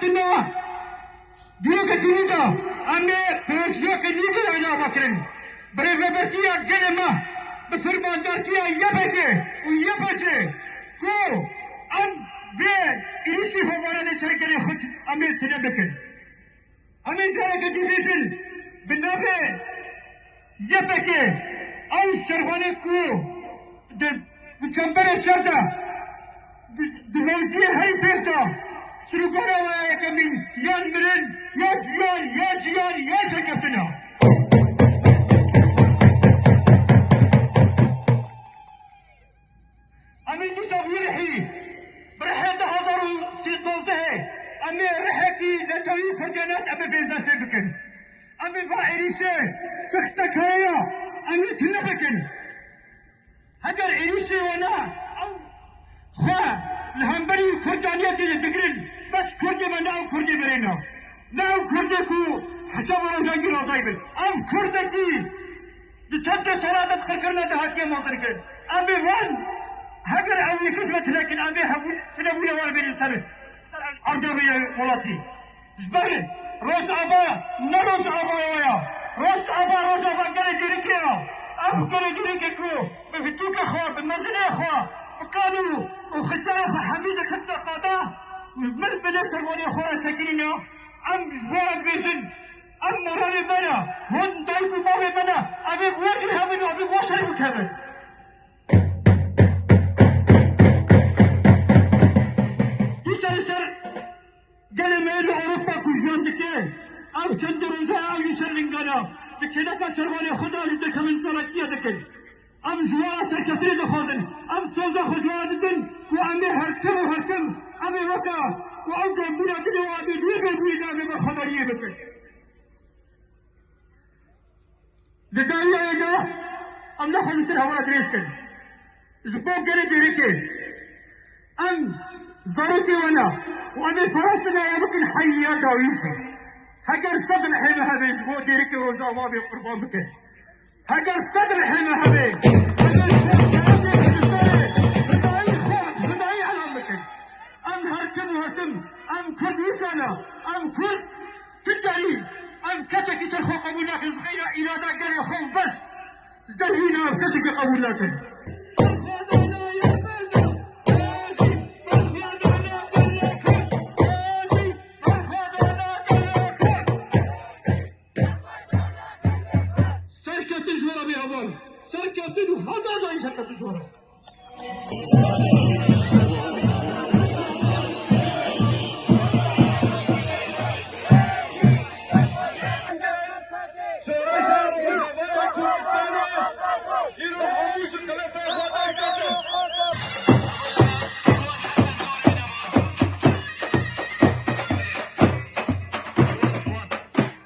تنا ديوك دينيدا أمي بيرجيك نيجي أنا بكرن بريفبرتيا جنما بفرمان دارتيا يبكي ويبشي كو أم بي إيشي هوانا نسرقني خد أمي تنبكن أمي جايك ديفيجن بالنبي يبكي أو شرباني كو جنبر الشرطة دموزية هاي بيستا سلوكونا ويا كمين يان مرن يا جيان يا سكبتنا أمي تصابي رحي برحلة هزارو سيد دوزده أمي رحتي لتوي فرجانات أمي بينزا سيبكن أمي باعريشة سختك هيا أمي تلبكن هجر عريشة وانا خوا لهمبري كردانيتي لدقرن بس كردي من ناو كردي برينا ناو كردي كو حساب روزانجي روزايبن أم كردتي دتهدى صلاة تخركرنا دهاتيا موطنكن أمي وان هجر أولي كسبت لكن أمي هبول تنبولي والبين السر أرضوية مولاتي زبر روس أبا نروس أبا ويا روس أبا قال جريكيا أم قال جريكيكو بفتوك أخوة بمزني أخوة وقالوا وختاخ حميد ختنا قادا من بنسر وني أخوة ساكنين أم زبان بيزن أم مراني منا هون دايكو بابي منا أبي بوجهها منه أبي بوصل بكمل جنميل أوروبا كوجان دكين أو تندرجا أو يسرلنغانا دكينا كسرواني خدا لدك من تركيا دكين أم جوا سركتري دخودن أم سوزا خجوان دن كو أمي هرتم أمي وكا كو أم جنبنا دنيا أبي ديغي بويدا أمي بالخبرية بكين لدايا يدا أم نخذ سرهوا دريسكن زبو جري ديريكي أم ضروري وانا وأنا فرصنا يمكن حيا داويسي هجر صدر حيما هذا يجبو ديريكي روجا وابي قربان بكن هجر صدر حيما هذا خداي على بكن أم هرتم أم كرد وسانا أم كرد تجاري أم كتكي ترخو قبولك زخينا إلى ذا قال يخون بس زدرينا كتكي قبولك